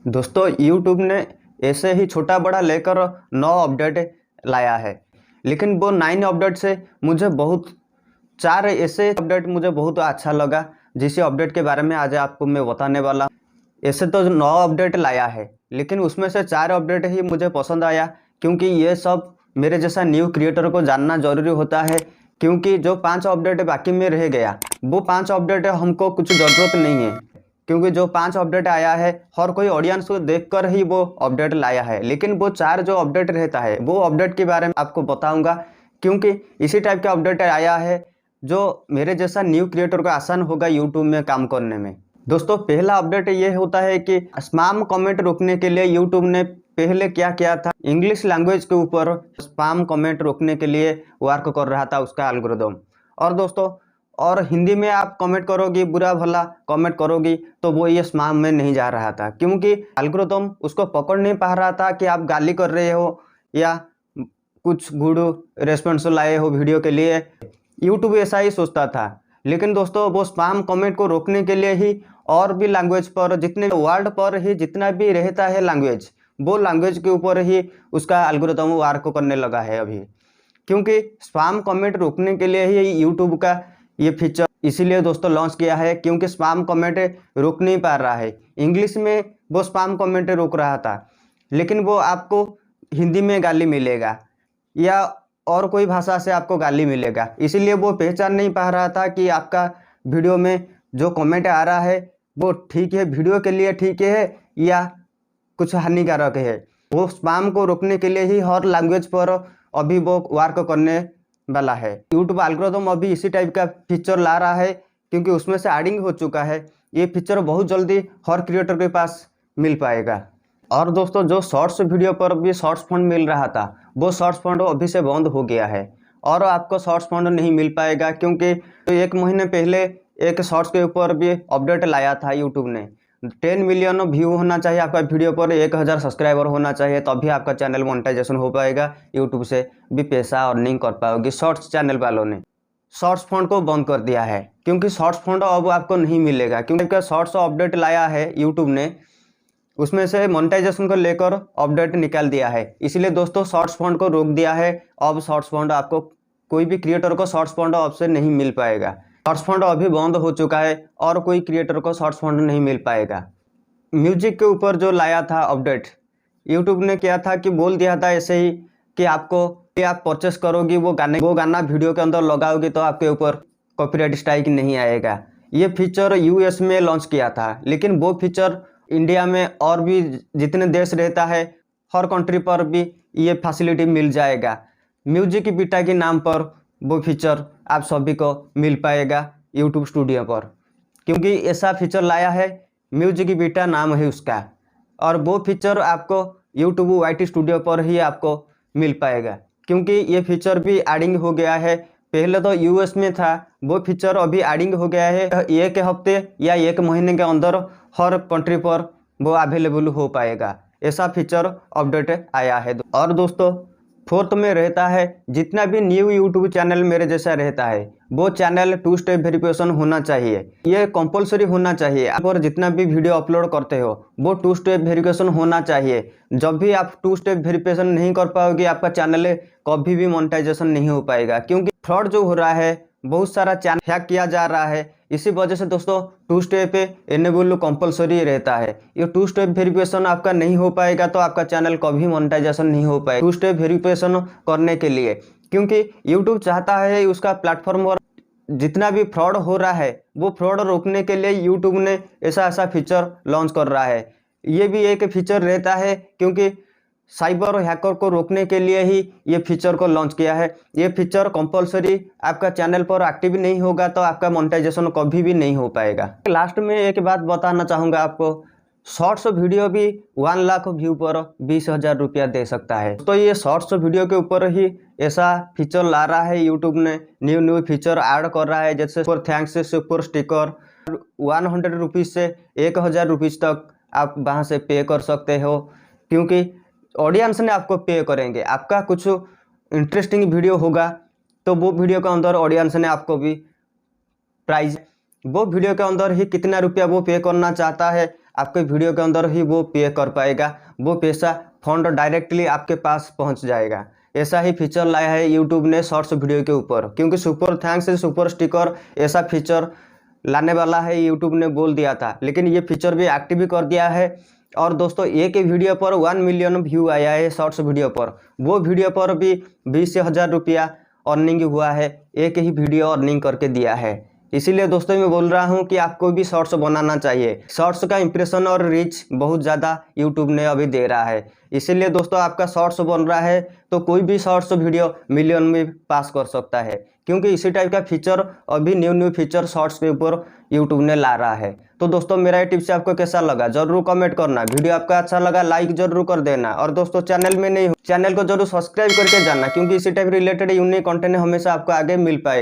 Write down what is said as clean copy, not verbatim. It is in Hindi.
दोस्तों YouTube ने ऐसे ही छोटा बड़ा लेकर 9 अपडेट लाया है, लेकिन वो 9 अपडेट से मुझे बहुत 4 ऐसे अपडेट मुझे बहुत अच्छा लगा, जिस अपडेट के बारे में आज आपको मैं बताने वाला हूं। ऐसे तो 9 अपडेट लाया है, लेकिन उसमें से 4 अपडेट ही मुझे पसंद आया, क्योंकि ये सब मेरे जैसा न्यू क्रिएटर को जानना ज़रूरी होता है। क्योंकि जो 5 अपडेट बाकी में रह गया, वो 5 अपडेट हमको कुछ ज़रूरत नहीं है, क्योंकि जो 5 अपडेट आया है हर कोई ऑडियंस को देखकर ही वो अपडेट लाया है। लेकिन वो 4 जो अपडेट रहता है, वो अपडेट के बारे में आपको बताऊंगा, क्योंकि इसी टाइप का अपडेट आया है जो मेरे जैसा न्यू क्रिएटर को आसान होगा यूट्यूब में काम करने में। दोस्तों, पहला अपडेट ये होता है कि स्पैम कमेंट रोकने के लिए यूट्यूब ने पहले क्या किया था, इंग्लिश लैंग्वेज के ऊपर स्पैम कमेंट रोकने के लिए वर्क कर रहा था उसका एल्गोरिदम। और दोस्तों, और हिंदी में आप कमेंट करोगी, बुरा भला कमेंट करोगी, तो वो ये स्पैम में नहीं जा रहा था, क्योंकि एल्गोरिदम उसको पकड़ नहीं पा रहा था कि आप गाली कर रहे हो या कुछ गुड रेस्पॉन्स लाए हो वीडियो के लिए। यूट्यूब ऐसा ही सोचता था। लेकिन दोस्तों, वो स्पैम कमेंट को रोकने के लिए ही और भी लैंग्वेज पर, जितने वर्ड पर ही जितना भी रहता है लैंग्वेज, वो लैंग्वेज के ऊपर ही उसका एल्गोरिदम वर्क करने लगा है अभी। क्योंकि स्पैम कमेंट रोकने के लिए ही यूट्यूब का ये फीचर इसीलिए दोस्तों लॉन्च किया है, क्योंकि स्पैम कमेंट रोक नहीं पा रहा है। इंग्लिश में वो स्पैम कमेंट रोक रहा था, लेकिन वो आपको हिंदी में गाली मिलेगा या और कोई भाषा से आपको गाली मिलेगा, इसीलिए वो पहचान नहीं पा रहा था कि आपका वीडियो में जो कमेंट आ रहा है वो ठीक है, वीडियो के लिए ठीक है या कुछ हानिकारक है। वो स्पैम को रोकने के लिए ही हर लैंग्वेज पर अभी वो वर्क करने वाला है। यूट्यूब एल्गोरिथम अभी इसी टाइप का फीचर ला रहा है, क्योंकि उसमें से एडिंग हो चुका है। ये फीचर बहुत जल्दी हर क्रिएटर के पास मिल पाएगा। और दोस्तों, जो शॉर्ट्स वीडियो पर भी शॉर्ट्स फंड मिल रहा था, वो शॉर्ट्स फंड अभी से बंद हो गया है और आपको शॉर्ट्स फंड नहीं मिल पाएगा, क्योंकि तो 1 महीने पहले एक शॉर्ट्स के ऊपर भी अपडेट लाया था यूट्यूब ने। 10 मिलियन व्यू होना चाहिए आपका वीडियो पर, 1000 सब्सक्राइबर होना चाहिए, तभी आपका चैनल मोनेटाइजेशन हो पाएगा। यूट्यूब से भी पैसा अर्निंग कर पाओगे। शॉर्ट्स चैनल वालों ने शॉर्ट्स फंड को बंद कर दिया है, क्योंकि शॉर्ट्स फंड अब आपको नहीं मिलेगा, क्योंकि शॉर्ट्स अपडेट लाया है यूट्यूब ने, उसमें से मोनेटाइजेशन को लेकर अपडेट निकाल दिया है। इसलिए दोस्तों, शॉर्ट्स फंड को रोक दिया है। अब शॉर्ट्स फंड आपको, कोई भी क्रिएटर को शॉर्ट्स फंड अब से नहीं मिल पाएगा। शॉर्ट्स फंड अभी बंद हो चुका है और कोई क्रिएटर को शॉर्ट्स फंड नहीं मिल पाएगा। म्यूजिक के ऊपर जो लाया था अपडेट, यूट्यूब ने किया था कि बोल दिया था ऐसे ही कि आपको, कि आप परचेस करोगी वो गाना वीडियो के अंदर लगाओगी तो आपके ऊपर कॉपीराइट स्ट्राइक नहीं आएगा। ये फीचर यूएस में लॉन्च किया था, लेकिन वो फीचर इंडिया में और भी जितने देश रहता है, हर कंट्री पर भी ये फैसिलिटी मिल जाएगा। म्यूजिक बीटा के नाम पर वो फीचर आप सभी को मिल पाएगा यूट्यूब स्टूडियो पर, क्योंकि ऐसा फीचर लाया है, म्यूजिक बीटा नाम है उसका। और वो फीचर आपको यूट्यूब वाईटी स्टूडियो पर ही आपको मिल पाएगा, क्योंकि ये फीचर भी एडिंग हो गया है। पहले तो यूएस में था, वो फीचर अभी एडिंग हो गया है। 1 हफ्ते या 1 महीने के अंदर हर कंट्री पर वो अवेलेबल हो पाएगा। ऐसा फीचर अपडेट आया है। और दोस्तों, 4th में रहता है, जितना भी न्यू यूट्यूब चैनल मेरे जैसा रहता है, वो चैनल 2 स्टेप वेरिफिकेशन होना चाहिए। ये कंपलसरी होना चाहिए। आप और जितना भी वीडियो अपलोड करते हो, वो 2 स्टेप वेरिफिकेशन होना चाहिए। जब भी आप 2 स्टेप वेरिफिकेशन नहीं कर पाओगे, आपका चैनल कभी भी मोनेटाइजेशन नहीं हो पाएगा, क्योंकि फ्रॉड जो हो रहा है, बहुत सारा चैनल हैक किया जा रहा है। इसी वजह से दोस्तों 2 स्टेप एनेबल कंपलसरी रहता है। ये 2 स्टेप वेरिफिकेशन आपका नहीं हो पाएगा तो आपका चैनल कभी मोनेटाइजेशन नहीं हो पाएगा। 2 स्टेप वेरिफिकेशन करने के लिए, क्योंकि यूट्यूब चाहता है उसका प्लेटफॉर्म और जितना भी फ्रॉड हो रहा है, वो फ्रॉड रोकने के लिए यूट्यूब ने ऐसा फीचर लॉन्च कर रहा है। ये भी एक फीचर रहता है, क्योंकि साइबर और हैकर को रोकने के लिए ही ये फीचर को लॉन्च किया है। ये फीचर कंपलसरी आपका चैनल पर एक्टिव नहीं होगा तो आपका मोनेटाइजेशन कभी भी नहीं हो पाएगा। लास्ट में एक बात बताना चाहूँगा आपको, शॉर्ट्स वीडियो भी 1 लाख व्यू पर 20,000 रुपया दे सकता है। तो ये शॉर्ट्स वीडियो के ऊपर ही ऐसा फीचर ला रहा है यूट्यूब ने, न्यू फीचर ऐड कर रहा है, जैसे super thanks, super sticker. 100 rupees से 1000 रुपीज़ तक आप वहाँ से पे कर सकते हो, क्योंकि ऑडियंस ने आपको पे करेंगे। आपका कुछ इंटरेस्टिंग वीडियो होगा तो वो वीडियो के अंदर ऑडियंस ने आपको भी प्राइज, वो वीडियो के अंदर ही कितना रुपया वो पे करना चाहता है आपके वीडियो के अंदर ही वो पे कर पाएगा, वो पैसा फंड डायरेक्टली आपके पास पहुंच जाएगा। ऐसा ही फीचर लाया है यूट्यूब ने शॉर्ट्स वीडियो के ऊपर, क्योंकि सुपर थैंक्स से सुपर स्टिकर ऐसा फीचर लाने वाला है यूट्यूब ने बोल दिया था, लेकिन ये फीचर भी एक्टिव भी कर दिया है। और दोस्तों एक ही वीडियो पर 1 मिलियन व्यू आया है शॉर्ट्स वीडियो पर, वो वीडियो पर भी 20 से 1000 रुपया अर्निंग हुआ है, एक ही वीडियो अर्निंग करके दिया है। इसीलिए दोस्तों मैं बोल रहा हूं कि आपको भी शॉर्ट्स बनाना चाहिए। शॉर्ट्स का इंप्रेशन और रीच बहुत ज़्यादा यूट्यूब ने अभी दे रहा है, इसीलिए दोस्तों आपका शॉर्ट्स बन रहा है तो कोई भी शॉर्ट्स वीडियो मिलियन में पास कर सकता है, क्योंकि इसी टाइप का फीचर अभी न्यू फीचर शॉर्ट्स के ऊपर यूट्यूब ने ला रहा है। तो दोस्तों मेरा ये टिप्स आपको कैसा लगा जरूर कमेंट करना, वीडियो आपका अच्छा लगा लाइक जरूर कर देना, और दोस्तों चैनल में नहीं हो चैनल को जरूर सब्सक्राइब करके जाना, क्योंकि इसी टाइप रिलेटेड यूनिक कंटेंट हमेशा आपको आगे मिल पाएगा।